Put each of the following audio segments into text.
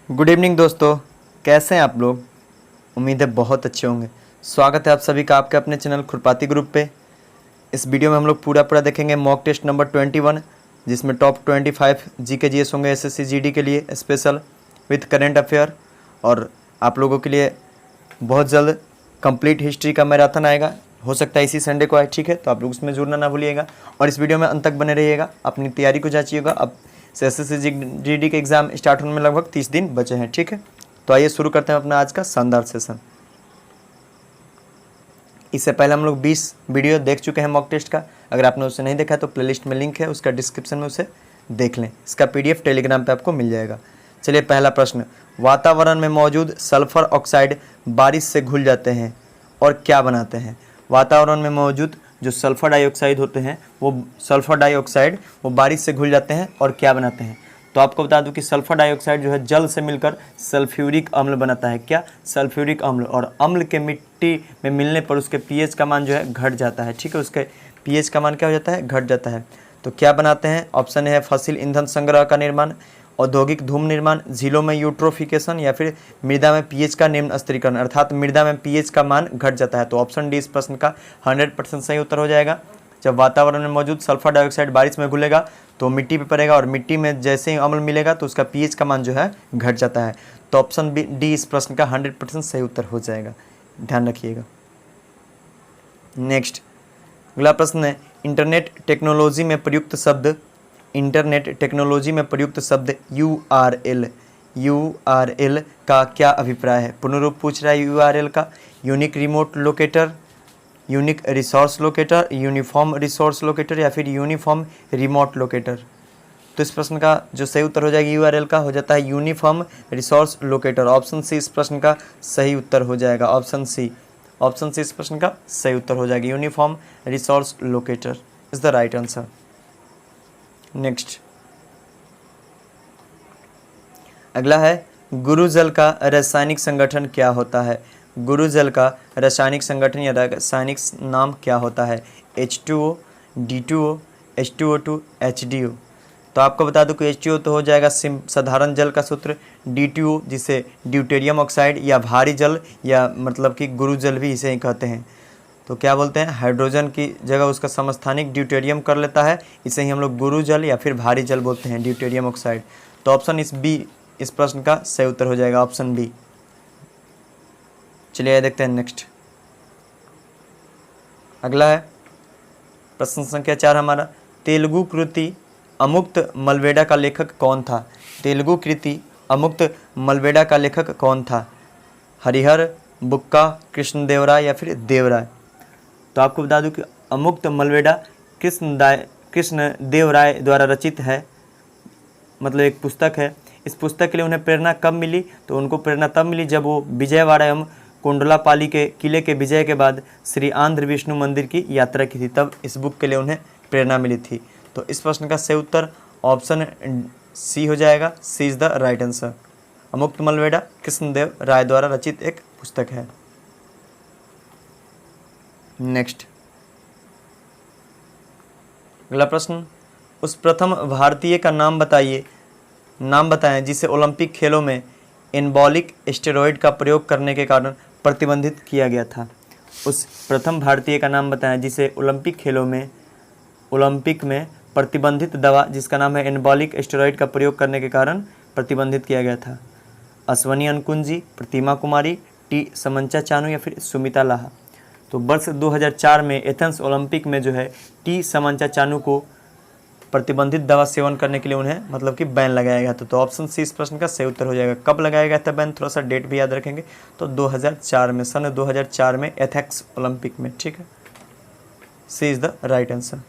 Good evening दोस्तों, कैसे हैं आप लोग। उम्मीद है बहुत अच्छे होंगे। स्वागत है आप सभी का आपके अपने चैनल खुरपाती ग्रुप पे। इस वीडियो में हम लोग पूरा देखेंगे मॉक टेस्ट नंबर 21, जिसमें टॉप 25 जीके जीएस होंगे एसएससी जीडी के लिए स्पेशल विथ करेंट अफेयर। और आप लोगों के लिए बहुत जल्द कंप्लीट हिस्ट्री का मैराथन आएगा, हो सकता है इसी संडे को आए, ठीक है। तो आप लोग उसमें जुड़ना ना भूलिएगा और इस वीडियो में अंत तक बने रहिएगा, अपनी तैयारी को जांचिएगा। अब एसएससी जीडी के एग्ज़ाम स्टार्ट होने में लगभग 30 दिन बचे हैं, ठीक है। तो आइए शुरू करते हैं अपना आज का शानदार सेशन। इससे पहले हम लोग 20 वीडियो देख चुके हैं मॉक टेस्ट का। अगर आपने उसे नहीं देखा तो प्लेलिस्ट में लिंक है, उसका डिस्क्रिप्शन में उसे देख लें। इसका पीडीएफ टेलीग्राम पे आपको मिल जाएगा। चलिए पहला प्रश्न, वातावरण में मौजूद सल्फर ऑक्साइड बारिश से घुल जाते हैं और क्या बनाते हैं। वातावरण में मौजूद जो सल्फर डाइऑक्साइड होते हैं वो बारिश से घुल जाते हैं और क्या बनाते हैं। तो आपको बता दूं कि सल्फर डाइऑक्साइड जो है जल से मिलकर सल्फ्यूरिक अम्ल बनाता है। क्या? सल्फ्यूरिक अम्ल। और अम्ल के मिट्टी में मिलने पर उसके पीएच का मान जो है घट जाता है, ठीक है। उसके पीएच का मान क्या हो जाता है? घट जाता है। तो क्या बनाते हैं? ऑप्शन है फसिल ईंधन संग्रह का निर्माण, औद्योगिक धूम निर्माण, झीलों में यूट्रोफिकेशन, या फिर मृदा में पीएच का निम्न स्तरीकरण, अर्थात मृदा में पीएच का मान घट जाता है। तो ऑप्शन डी इस प्रश्न का 100% सही उत्तर हो जाएगा। जब वातावरण में मौजूद सल्फर डाइऑक्साइड बारिश में घुलेगा तो मिट्टी पे पड़ेगा और मिट्टी में जैसे ही अम्ल मिलेगा तो उसका पीएच का मान जो है घट जाता है। तो ऑप्शन डी इस प्रश्न का 100% सही उत्तर हो जाएगा, ध्यान रखिएगा। नेक्स्ट अगला प्रश्न है, इंटरनेट टेक्नोलॉजी में प्रयुक्त शब्द यूआरएल का क्या अभिप्राय है। पुनरुक्त पूछ रहा है यूआरएल का। Unique remote locator, unique resource locator, uniform resource locator, या फिर यूनिफॉर्म रिमोट लोकेटर। तो इस प्रश्न का जो सही उत्तर हो जाएगा यूआरएल का हो जाता है uniform resource locator. Option C इस प्रश्न का सही उत्तर हो जाएगा। ऑप्शन सी इस प्रश्न का सही उत्तर हो जाएगा। Uniform resource locator is the right answer. Next अगला है, गुरुजल का रासायनिक संगठन क्या होता है। गुरुजल का रासायनिक संगठन या रासायनिक नाम क्या होता है। H2O, D2O, H2O2, HDO। तो आपको बता दूं कि H2O तो हो जाएगा साधारण जल का सूत्र, D2O जिसे ड्यूटेरियम ऑक्साइड या भारी जल या मतलब कि गुरुजल भी इसे ही कहते हैं। तो क्या बोलते हैं, हाइड्रोजन की जगह उसका समस्थानिक ड्यूटेरियम कर लेता है, इसे ही हम लोग गुरुजल या फिर भारी जल बोलते हैं, ड्यूटेरियम ऑक्साइड। तो ऑप्शन इस प्रश्न का सही उत्तर हो जाएगा, ऑप्शन बी। चलिए देखते हैं नेक्स्ट। अगला है प्रश्न संख्या 4 हमारा, तेलुगु कृति अमुक्त मलवेड़ा का लेखक कौन था। तेलुगु कृति अमुक्त मलवेड़ा का लेखक कौन था। हरिहर, बुक्का, कृष्णदेवराय या फिर देवराय। तो आपको बता दूं कि अमुक्त मलवेड़ा कृष्णदेवराय द्वारा रचित है, मतलब एक पुस्तक है। इस पुस्तक के लिए उन्हें प्रेरणा कब मिली, तो उनको प्रेरणा तब मिली जब वो विजयवाड़ा एवं कोंडलापाली के किले के विजय के बाद श्री आंध्र विष्णु मंदिर की यात्रा की थी, तब इस बुक के लिए उन्हें प्रेरणा मिली थी। तो इस प्रश्न का सही उत्तर ऑप्शन सी हो जाएगा। सी is the right answer. अमुक्त मलवेड़ा Krishnadeva राय द्वारा रचित एक पुस्तक है। नेक्स्ट अगला प्रश्न, उस प्रथम भारतीय का नाम बताएं जिसे ओलंपिक खेलों में एनाबॉलिक स्टेरॉयड का प्रयोग करने के कारण प्रतिबंधित किया गया था। उस प्रथम भारतीय का नाम बताएं जिसे ओलंपिक में प्रतिबंधित दवा जिसका नाम है एनाबॉलिक स्टेरॉयड का प्रयोग करने के कारण प्रतिबंधित किया गया था। अश्वनी अनुकुंजी, प्रतिमा कुमारी, टी समंचा चानू या फिर सुमिता लाहा। तो वर्ष 2004 में एथेंस ओलंपिक में जो है टी समंचा चानू को प्रतिबंधित दवा सेवन करने के लिए उन्हें मतलब कि बैन लगाया गया था। तो ऑप्शन सी इस प्रश्न का सही उत्तर हो जाएगा। कब लगाया गया था बैन, थोड़ा सा डेट भी याद रखेंगे। तो 2004 में, सन 2004 में एथेंस ओलंपिक में, ठीक है। C is the right answer.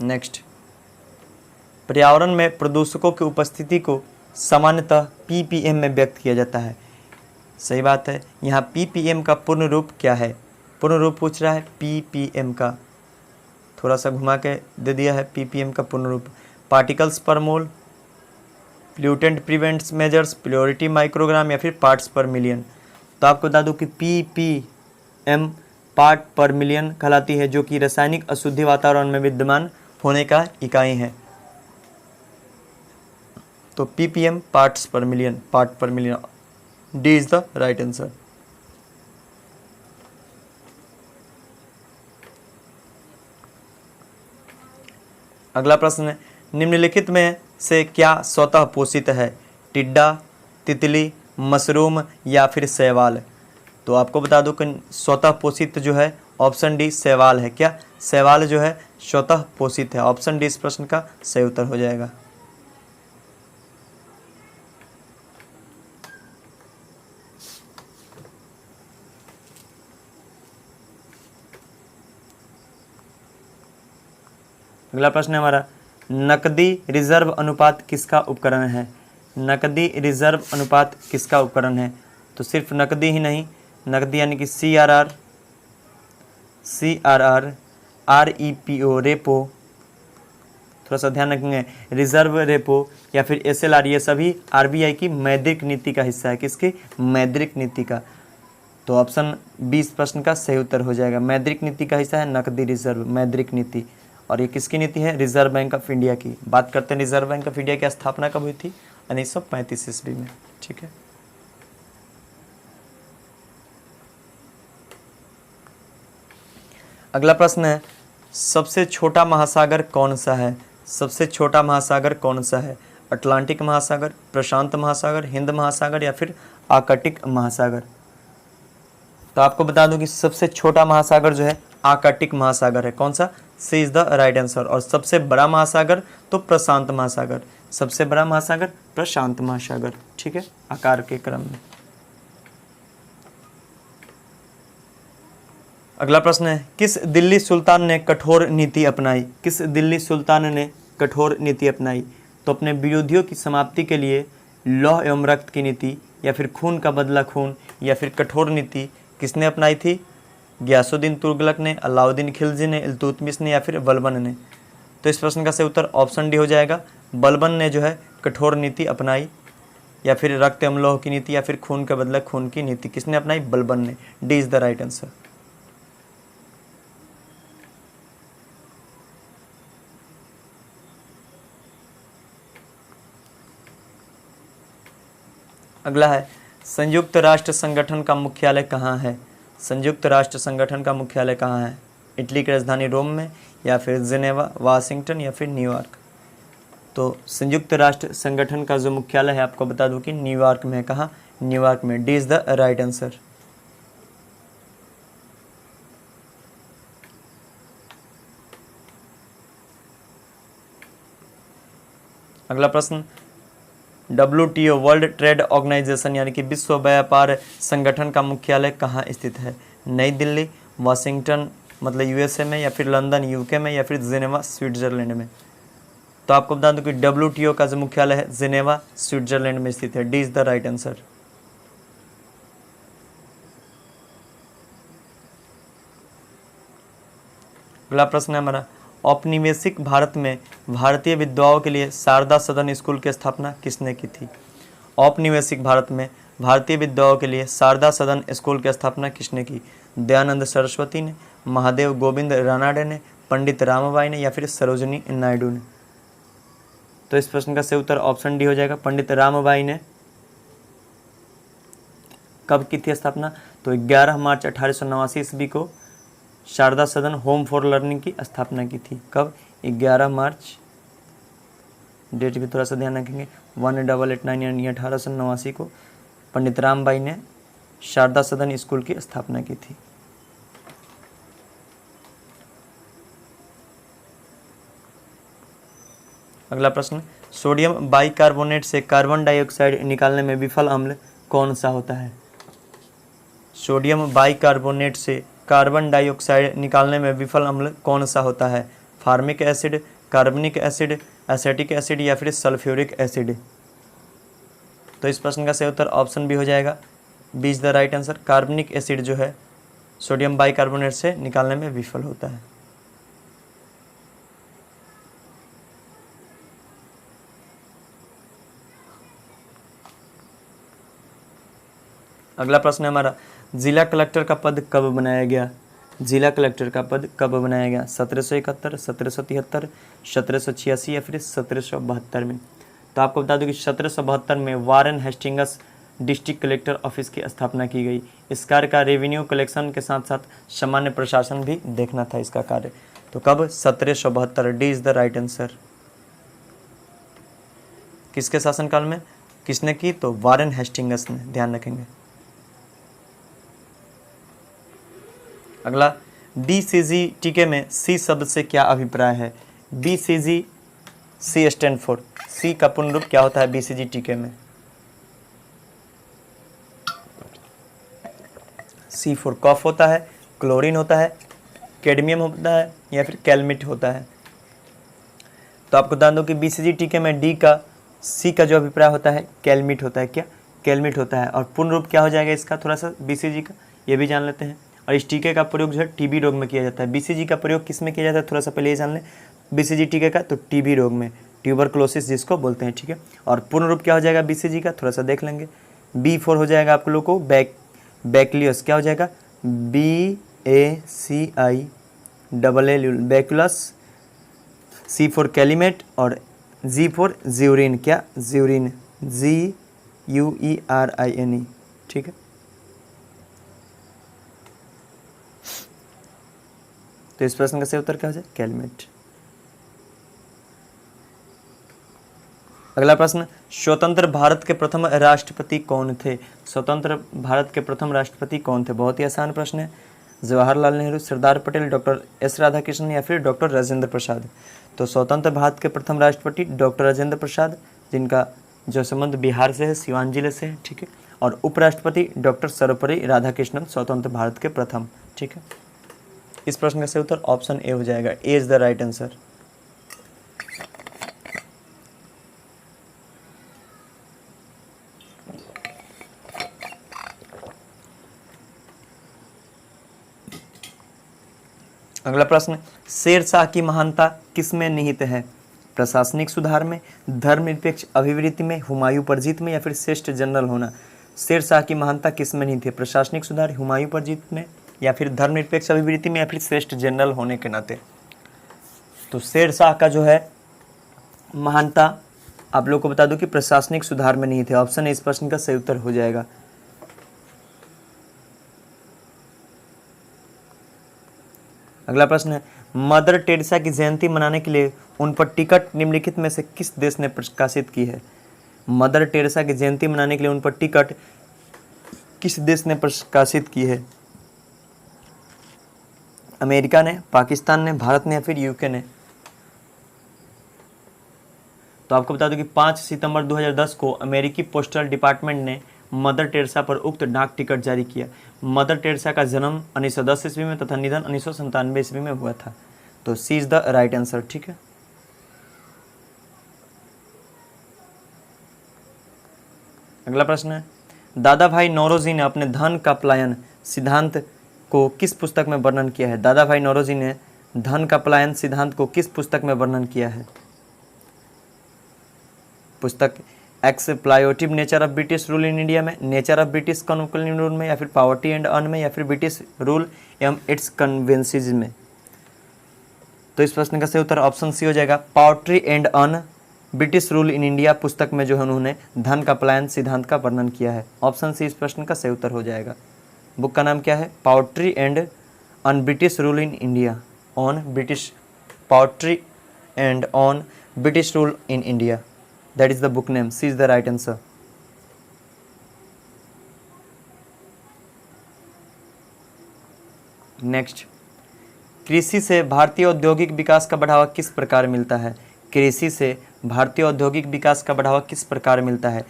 Next, पर्यावरण में प्रदूषकों की उपस्थिति को सामान्यतः पीपीएम में व्यक्त किया जाता है। सही बात है। यहाँ पीपीएम का पूर्ण रूप क्या है। पूर्ण रूप पूछ रहा है पीपीएम का, थोड़ा सा घुमा के दे दिया है। पीपीएम का पूर्ण रूप पार्टिकल्स पर mole, pollutant prevents measures, purity microgram या फिर पार्ट्स पर मिलियन। तो आपको बता दूं कि पीपीएम पार्ट पर मिलियन कहलाती है, जो कि रासायनिक अशुद्धि वातावरण में विद्यमान होने का इकाई है। तो ppm पार्ट्स पर मिलियन, पार्ट पर million. D is the right answer. अगला प्रश्न है, निम्नलिखित में से क्या स्वतः पोषित है? टिड्डा, तितली, मशरूम या फिर शैवाल? तो आपको बता दूं कि स्वतः पोषित जो है ऑप्शन डी शैवाल है। क्या शैवाल जो है स्वतः पोषित है? ऑप्शन डी इस प्रश्न का सही उत्तर हो जाएगा। अगला प्रश्न है हमारा, नकदी रिजर्व अनुपात किसका उपकरण है? नकदी रिजर्व अनुपात किसका उपकरण है? तो सिर्फ नकदी ही नहीं, नकदी यानी कि CRR, REPO, रेपो, थोड़ा सा ध्यान रखेंगे, रिजर्व रेपो या फिर SLR, ये सभी RBI की मौद्रिक नीति का हिस्सा है। किसकी? मौद्रिक नीति का। तो ऑप्शन 20 प्रश्न का सही उत्तर हो जाएगा। मौद्रिक नीति का हिस्सा है नकदी रिजर्व, मौद्रिक नीति। और ये किसकी नीति है? रिजर्व बैंक ऑफ इंडिया की। बात करते हैं रिजर्व बैंक ऑफ इंडिया की स्थापना कब हुई थी? 1935 ईस्वी में। ठीक है। अगला प्रश्न है, सबसे छोटा महासागर कौन सा है? सबसे छोटा महासागर कौन सा है? अटलांटिक महासागर, प्रशांत महासागर, हिंद महासागर या फिर आर्कटिक महासागर? तो आपको बता दूं कि सबसे छोटा महासागर जो है आर्कटिक महासागर है। कौन सा? सी इज द राइट आंसर। और सबसे बड़ा महासागर तो प्रशांत महासागर। सबसे बड़ा महासागर प्रशांत महासागर। ठीक है, आकार के क्रम में। अगला प्रश्न है, किस दिल्ली सुल्तान ने कठोर नीति अपनाई? किस दिल्ली सुल्तान ने कठोर नीति अपनाई? तो अपने विरोधियों की समाप्ति के लिए लौह एवं रक्त की नीति या फिर खून का बदला खून या फिर कठोर नीति किसने अपनाई थी? गयासुद्दीन तुगलक ने, अलाउद्दीन खिलजी ने, इल्तुतमिश ने या फिर बलबन ने? तो इस प्रश्न का सही उत्तर ऑप्शन डी हो जाएगा। बलबन ने जो है कठोर नीति अपनाई, या फिर रक्त एवं लौह की नीति या फिर खून का बदला खून की नीति किसने अपनाई? बलबन ने। D is the right answer. अगला है, संयुक्त राष्ट्र संगठन का मुख्यालय कहाँ है? संयुक्त राष्ट्र संगठन का मुख्यालय कहाँ है? इटली की राजधानी रोम में या फिर जिनेवा, वाशिंगटन या फिर न्यूयॉर्क? तो संयुक्त राष्ट्र संगठन का जो मुख्यालय है आपको बता दूं कि न्यूयॉर्क में है। कहाँ? न्यूयॉर्क में। D is the right answer. अगला प्रश्न, WTO वर्ल्ड ट्रेड ऑर्गेनाइजेशन यानी कि विश्व व्यापार संगठन का मुख्यालय कहाँ स्थित है? नई दिल्ली, वाशिंगटन मतलब USA में या फिर लंदन UK में या फिर जिनेवा स्विट्जरलैंड में? तो आपको बता दूं कि WTO का जो मुख्यालय है जिनेवा स्विट्जरलैंड में स्थित है। D is the right answer. अगला प्रश्न है हमारा, औपनिवेशिक भारत में भारतीय विधवाओं के लिए शारदा सदन स्कूल की स्थापना किसने की थी? औपनिवेशिक भारत में भारतीय विधवाओं के लिए शारदा सदन स्कूल की स्थापना किसने की? दयानंद सरस्वती ने, महादेव गोविंद रानाडे ने, पंडित रामबाई ने या फिर सरोजिनी नायडू ने? तो इस प्रश्न का सही उत्तर ऑप्शन डी हो जाएगा, पंडित रामबाई ने। कब की थी स्थापना? तो 11 मार्च 1889 ईस्वी को शारदा सदन होम फॉर लर्निंग की स्थापना की थी। कब? 11 मार्च, डेट भी थोड़ा सा ध्यान रखेंगे, 1889 यानी 1889 को पंडित रामबाई ने शारदा सदन स्कूल की स्थापना की थी। अगला प्रश्न, सोडियम बाइकार्बोनेट से कार्बन डाइऑक्साइड निकालने में विफल अम्ल कौन सा होता है? सोडियम बाइकार्बोनेट से कार्बन डाइऑक्साइड निकालने में विफल अम्ल कौन सा होता है? फार्मिक एसिड, कार्बनिक एसिड, एसिटिक एसिड या फिर सल्फ्यूरिक एसिड? तो इस प्रश्न का सही उत्तर ऑप्शन बी हो जाएगा, B is the right answer. कार्बनिक एसिड जो है सोडियम बाइकार्बोनेट से निकालने में विफल होता है। अगला प्रश्न है हमारा, जिला कलेक्टर का पद कब बनाया गया? जिला कलेक्टर का पद कब बनाया गया? 1771, 1773, 1786 या फिर 1772 में? तो आपको बता दूं कि 1772 में Warren Hastings district collector office की स्थापना की गई। इस कार्य का रेवेन्यू कलेक्शन के साथ साथ सामान्य प्रशासन भी देखना था इसका कार्य। तो कब? 1772। D is the right answer. किसके शासनकाल में किसने की? तो वारेन हेस्टिंग्स ने, ध्यान रखेंगे। अगला, BCG में सी शब्द से क्या अभिप्राय है? BCG, सी स्टैंड फॉर, सी का पूर्ण रूप क्या होता है BCG में? सी फॉर कफ होता है, क्लोरीन होता है, कैडमियम होता है या फिर कैलमिट होता है। तो आपको बता दो कि BCG में डी का सी का जो अभिप्राय होता है कैलमिट होता है। क्या? कैलमिट होता है। और पूर्ण रूप क्या हो जाएगा इसका? थोड़ा सा BCG का ये भी जान लेते हैं। और इस टीके का प्रयोग जो है टीबी रोग में किया जाता है। BCG का प्रयोग किस में किया जाता है? थोड़ा सा पहले ये जान लें। BCG टीके का तो टीबी रोग में, ट्यूबरकुलोसिस जिसको बोलते हैं, ठीक है। और पूर्ण रूप क्या हो जाएगा BCG का? थोड़ा सा देख लेंगे। B4 हो जाएगा आप लोग को बैक्लियस, क्या हो जाएगा? BACILL, बैकुलस। C4 कैलिमेट और G4 ज्यूरिन, क्या? ज्यूरिन, GUERINE, ठीक है। तो इस प्रश्न का सही उत्तर क्या हो जाए? कैलमेट। अगला प्रश्न, स्वतंत्र भारत के प्रथम राष्ट्रपति कौन थे? स्वतंत्र भारत के प्रथम राष्ट्रपति कौन थे? बहुत ही आसान प्रश्न है। जवाहरलाल नेहरू, सरदार पटेल, डॉक्टर एस राधाकृष्णन या फिर डॉक्टर राजेंद्र प्रसाद? तो स्वतंत्र भारत के प्रथम राष्ट्रपति डॉक्टर राजेंद्र प्रसाद, जिनका जो संबंध बिहार से है, सिवान जिले से है, ठीक है। और उपराष्ट्रपति डॉक्टर सर्वपल्ली राधाकृष्णन, स्वतंत्र भारत के प्रथम, ठीक है। इस प्रश्न का सही उत्तर ऑप्शन ए हो जाएगा। ए इज द राइट आंसर। अगला प्रश्न, शेरशाह की महानता किसमें निहित है? प्रशासनिक सुधार में, धर्मनिरपेक्ष अभिवृत्ति में, हुमायूं पर जीत में या फिर श्रेष्ठ जनरल होना? शेरशाह की महानता किसमें निहित है? प्रशासनिक सुधार, हुमायूं पर जीत में या फिर धर्मनिरपेक्ष अभिवृत्ति में या फिर श्रेष्ठ जनरल होने के नाते? तो शेरशाह का जो है महानता आप लोग को बता दूं कि प्रशासनिक सुधार में निहित है। ऑप्शन ए इस प्रश्न का सही उत्तर हो जाएगा। अगला प्रश्न है, मदर टेरेसा की जयंती मनाने के लिए उन पर टिकट निम्नलिखित में से किस देश ने प्रकाशित की है? मदर टेरेसा की जयंती मनाने के लिए उन पर टिकट किस देश ने प्रकाशित की है? अमेरिका ने, पाकिस्तान ने, भारत ने या फिर यूके ने? तो आपको बता दूं कि 5 सितंबर 2010 को अमेरिकी पोस्टल डिपार्टमेंट ने मदर टेरेसा पर उक्त डाक टिकट जारी किया। मदर टेरेसा का जन्म 1910 ईस्वी में तथा निधन 1997 ईस्वी में हुआ था। तो सी इज द राइट आंसर, ठीक है। अगला प्रश्न है, दादा भाई नौरोजी ने अपने धन का पलायन सिद्धांत को किस पुस्तक में वर्णन किया है? दादा भाई नौरोजी ने धन का पलायन सिद्धांत को किस पुस्तक में वर्णन किया है? पुस्तक exploitative nature of British rule in India में, nature of British colonial rule में या फिर पॉवर्टी एंड अर्न में या फिर ब्रिटिश रूल एवं इट्स कन्वेंसीज में? तो इस प्रश्न का सही उत्तर ऑप्शन सी हो जाएगा। Poverty and earn British rule in India पुस्तक में जो है उन्होंने धन का पलायन सिद्धांत का वर्णन किया है। ऑप्शन सी इस प्रश्न का सही उत्तर हो जाएगा। बुक का नाम क्या है? Poverty and on British rule in India, on British, poverty and on British rule in India, that is the book name. C is the right answer. Next, कृषि से भारतीय औद्योगिक विकास का बढ़ावा किस प्रकार मिलता है? कृषि से भारतीय औद्योगिक विकास का बढ़ावा किस प्रकार मिलता है?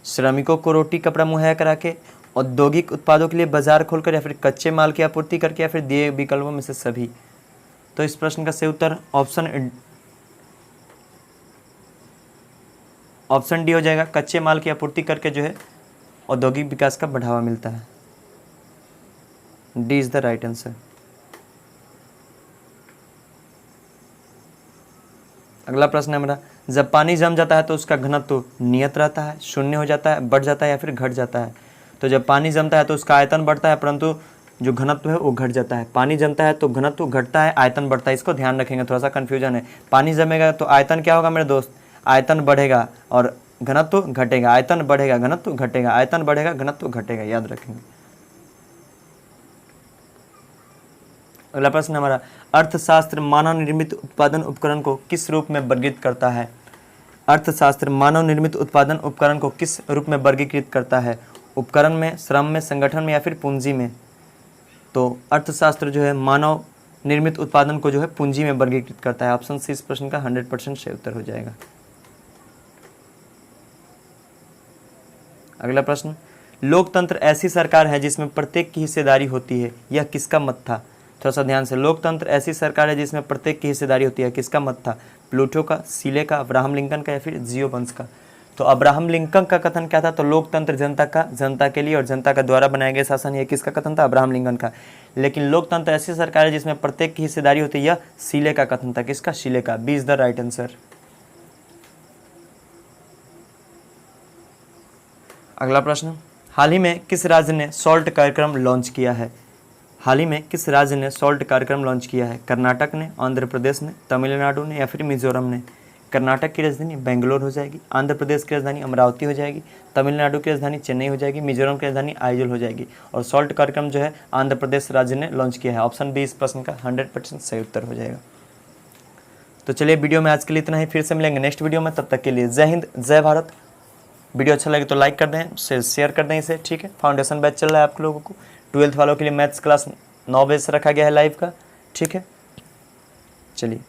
श्रमिकों को रोटी कपड़ा मुहैया करा के, औद्योगिक उत्पादों के लिए बाजार खोलकर, या फिर कच्चे माल की आपूर्ति करके, या फिर दिए विकल्पों में से सभी? तो इस प्रश्न का सही उत्तर ऑप्शन डी हो जाएगा। कच्चे माल की आपूर्ति करके जो है औद्योगिक विकास का बढ़ावा मिलता है। D is the right answer. अगला प्रश्न है हमारा, जब पानी जम जाता है तो उसका घनत्व नियत रहता है, शून्य हो जाता है, बढ़ जाता है या फिर घट जाता है? तो जब पानी जमता है तो उसका आयतन बढ़ता है, परंतु जो घनत्व है वो घट जाता है। पानी जमता है तो घनत्व घटता है, आयतन बढ़ता है। इसको ध्यान रखेंगे, थोड़ा सा कन्फ्यूजन है। पानी जमेगा तो आयतन क्या होगा मेरे दोस्त? आयतन बढ़ेगा और घनत्व घटेगा, आयतन बढ़ेगा घनत्व घटेगा, आयतन बढ़ेगा घनत्व घटेगा, याद रखेंगे। अगला प्रश्न हमारा, अर्थशास्त्र मानव निर्मित उत्पादन उपकरण को किस रूप में वर्गीकृत करता है? अर्थशास्त्र मानव निर्मित उत्पादन उपकरण को किस रूप में वर्गीकृत करता है? उपकरण में, श्रम में, संगठन में या फिर पूंजी में? तो अर्थशास्त्र जो है मानव निर्मित उत्पादन को जो है पूंजी में वर्गीकृत करता है। ऑप्शन सी इस प्रश्न का 100% सही उत्तर हो जाएगा। अगला प्रश्न, लोकतंत्र ऐसी सरकार है जिसमें प्रत्येक की हिस्सेदारी होती है, यह किसका मत था? थोड़ा सा ध्यान से, लोकतंत्र ऐसी सरकार है जिसमें प्रत्येक की हिस्सेदारी होती है, किसका मत था? प्लूटो का, सीले का, अब्राहम लिंकन का या फिर जियो वंश का? तो अब्राहम लिंकन का कथन क्या था? तो लोकतंत्र जनता का, जनता के लिए और जनता का द्वारा बनाया गया शासन, ये किसका कथन था? अब्राहम लिंकन का। लेकिन लोकतंत्र ऐसी सरकार है जिसमें प्रत्येक की हिस्सेदारी होती है, यह सीले का कथन था। किसका? सीले का। B is the right answer. अगला प्रश्न, हाल ही में किस राज्य ने सॉल्ट कार्यक्रम लॉन्च किया है? हाल ही में किस राज्य ने सॉल्ट कार्यक्रम लॉन्च किया है? कर्नाटक ने, आंध्र प्रदेश ने, तमिलनाडु ने या फिर मिजोरम ने? कर्नाटक की राजधानी बेंगलोर हो जाएगी, आंध्र प्रदेश की राजधानी अमरावती हो जाएगी, तमिलनाडु की राजधानी चेन्नई हो जाएगी, मिजोरम की राजधानी आइजोल हो जाएगी। और सॉल्ट कार्यक्रम जो है आंध्र प्रदेश राज्य ने लॉन्च किया है। ऑप्शन बी इस प्रश्न का 100% सही उत्तर हो जाएगा। तो चलिए वीडियो में आज के लिए इतना ही, फिर से मिलेंगे नेक्स्ट वीडियो में। तब तक के लिए जय हिंद, जय भारत। वीडियो अच्छा लगे तो लाइक कर दें, शेयर कर दें इसे, ठीक है। फाउंडेशन बैच चल रहा है आप लोगों को, 12th वालों के लिए मैथ्स क्लास 9 बजे से रखा गया है लाइव का, ठीक है। चलिए।